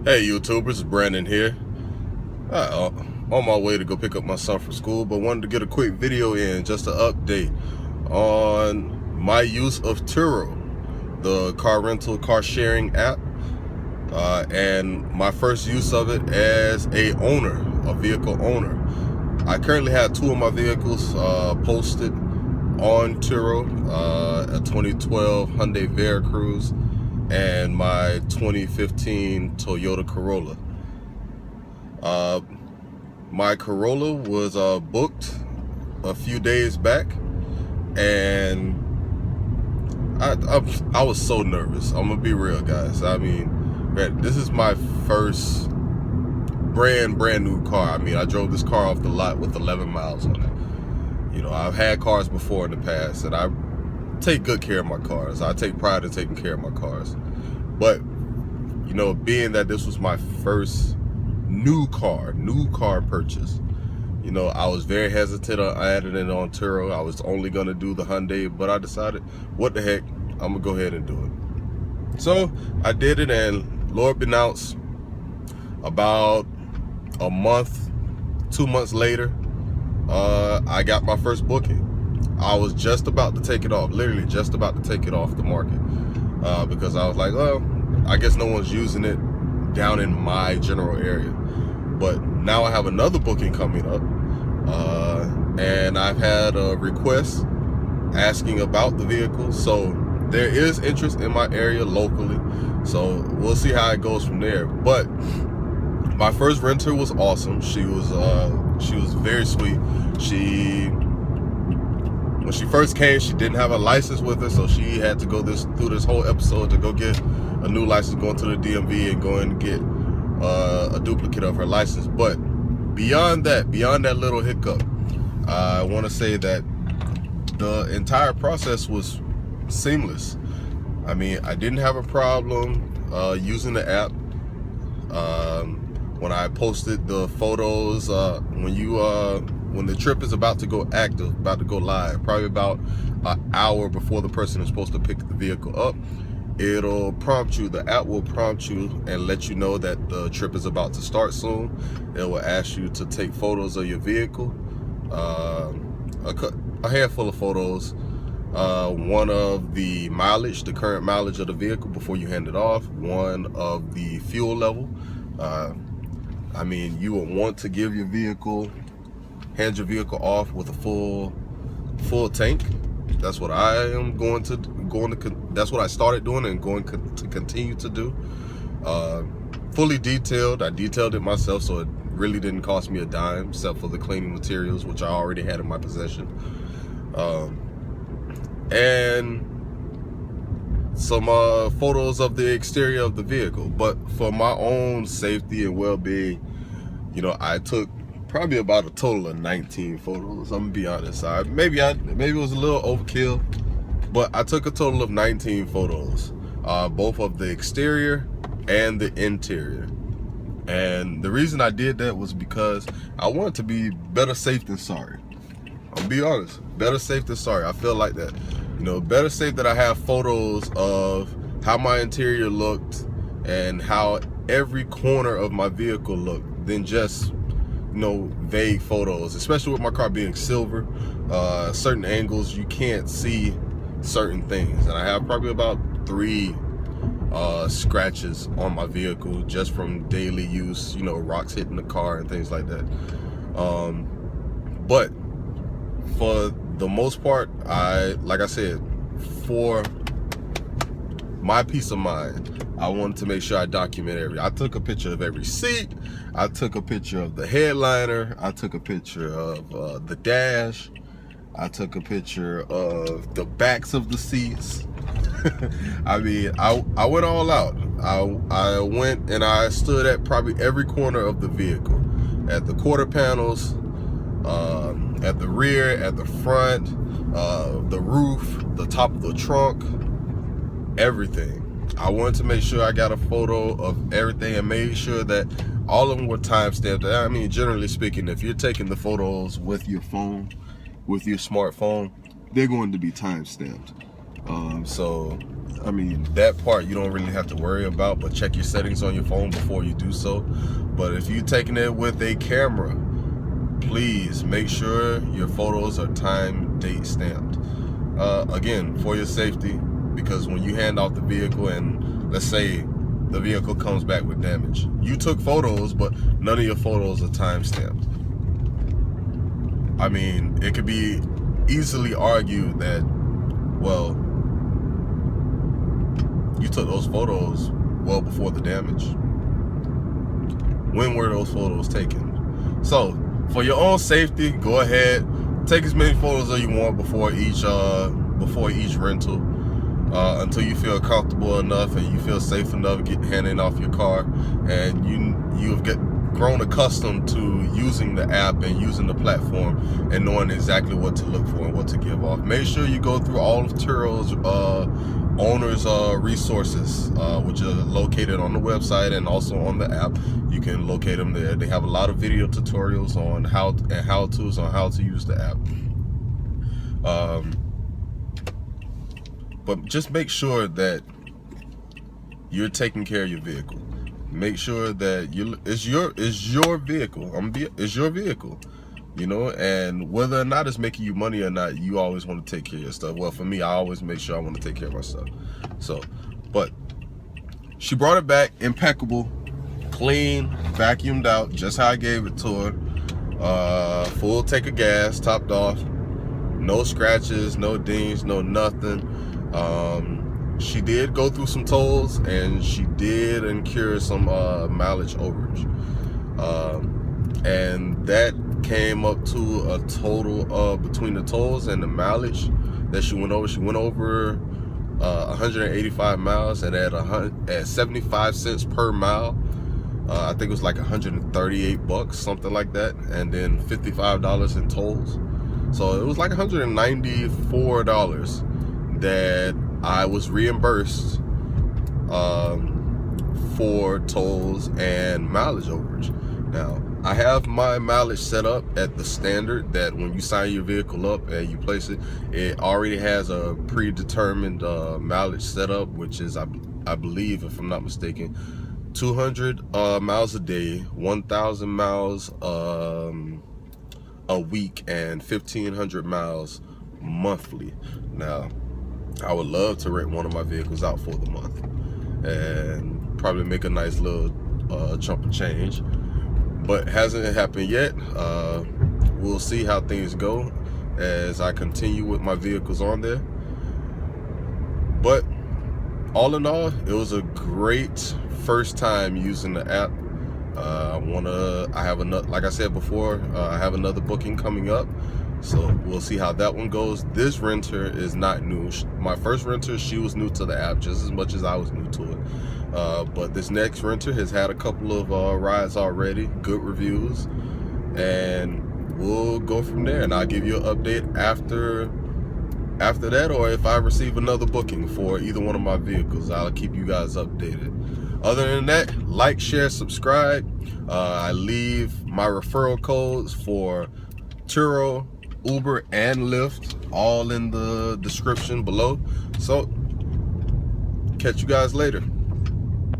Hey YouTubers, it's Brandon here. On my way to go pick up my son from school, but wanted to get a quick video in just to update on my use of Turo, the car sharing app, and my first use of it as a vehicle owner. I currently have two of my vehicles posted on Turo, a 2012 Hyundai Veracruz and my 2015 Toyota Corolla. My Corolla was booked a few days back, and I was so nervous. I'm gonna be real, guys. I mean, man, this is my first brand new car. I mean, I drove this car off the lot with 11 miles on it. You know, I've had cars before in the past, and I take good care of my cars. I take pride in taking care of my cars. But, you know, being that this was my first new car purchase, you know, I was very hesitant on adding it on Turo. I was only gonna do the Hyundai, but I decided, what the heck, I'm gonna go ahead and do it. So I did it, and Lord beknownst, about a month, 2 months later, I got my first booking. I was just about to take it off, literally just about to take it off the market, because I was like, well, I guess no one's using it down in my general area. But now I have another booking coming up, and I've had a request asking about the vehicle, so there is interest in my area locally, so we'll see how it goes from there. But my first renter was awesome. She was very sweet. When she first came, she didn't have a license with her, so she had to go through this whole episode to go get a new license, going to the DMV and going to get a duplicate of her license. But beyond that little hiccup, I want to say that the entire process was seamless. I mean, I didn't have a problem using the app. When I posted the photos, when the trip is about to go active, about to go live, probably about an hour before the person is supposed to pick the vehicle up, it'll prompt you, the app will prompt you and let you know that the trip is about to start soon. It will ask you to take photos of your vehicle, a handful of photos, one of the mileage, the current mileage of the vehicle before you hand it off, one of the fuel level. I mean, you will want to give your vehicle, hand your vehicle off with a full tank. That's what I am that's what I started doing and going to continue to do. Fully detailed. I detailed it myself, so it really didn't cost me a dime, except for the cleaning materials, which I already had in my possession, and some photos of the exterior of the vehicle. But for my own safety and well-being, you know, I took probably about a total of 19 photos. I'm gonna be honest. Maybe it was a little overkill, but I took a total of 19 photos, both of the exterior and the interior. And the reason I did that was because I wanted to be better safe than sorry. I'll be honest, better safe than sorry. I feel like that. You know, better safe that I have photos of how my interior looked and how every corner of my vehicle looked than just, you know, vague photos, especially with my car being silver. Certain angles you can't see certain things, and I have probably about 3 scratches on my vehicle just from daily use, you know, rocks hitting the car and things like that. But for the most part, like I said, for my peace of mind, I wanted to make sure I document everything. I took a picture of every seat. I took a picture of the headliner. I took a picture of the dash. I took a picture of the backs of the seats. I mean, I went all out. I went and I stood at probably every corner of the vehicle, at the quarter panels, at the rear, at the front, the roof, the top of the trunk, everything. I wanted to make sure I got a photo of everything and made sure that all of them were time stamped. I mean, generally speaking, if you're taking the photos with your phone, with your smartphone, they're going to be time stamped. So I mean, that part you don't really have to worry about, but check your settings on your phone before you do so. But if you're taking it with a camera, please make sure your photos are time date stamped. Again, for your safety, because when you hand off the vehicle and let's say the vehicle comes back with damage, you took photos, but none of your photos are time stamped. I mean, it could be easily argued that, well, you took those photos well before the damage. When were those photos taken? So, for your own safety, go ahead, take as many photos as you want before each rental, until you feel comfortable enough and you feel safe enough handing off your car, and you've grown accustomed to using the app and using the platform and knowing exactly what to look for and what to give off. Make sure you go through all of Turo's owners resources, which are located on the website and also on the app. You can locate them there. They have a lot of video tutorials on how-tos on how to use the app. But just make sure that you're taking care of your vehicle. Make sure that it's your vehicle. It's your vehicle, you know. And whether or not it's making you money or not, you always want to take care of your stuff. Well, for me, I always make sure I want to take care of my stuff. So, but she brought it back impeccable, clean, vacuumed out, just how I gave it to her. Full tank of gas, topped off, no scratches, no dings, no nothing. She did go through some tolls, and she did incur some mileage overage, and that came up to a total of, between the tolls and the mileage that she went over 185 miles, and at 75 cents per mile, I think it was like 138 bucks, something like that, and then $55 in tolls. So it was like $194 that I was reimbursed for tolls and mileage overage. Now, I have my mileage set up at the standard that when you sign your vehicle up and you place it, it already has a predetermined mileage set up, which is, I believe, if I'm not mistaken, 200 miles a day, 1,000 miles a week, and 1,500 miles monthly. Now, I would love to rent one of my vehicles out for the month and probably make a nice little chunk of change, but hasn't happened yet. We'll see how things go as I continue with my vehicles on there. But all in all, it was a great first time using the app. I have another, like I said before, I have another booking coming up, so we'll see how that one goes. This renter is not new. My first renter, she was new to the app just as much as I was new to it. But this next renter has had a couple of rides already, good reviews, and we'll go from there. And I'll give you an update after that, or if I receive another booking for either one of my vehicles, I'll keep you guys updated. Other than that, like, share, subscribe. I leave my referral codes for Turo, Uber, and Lyft all in the description below. So catch you guys later.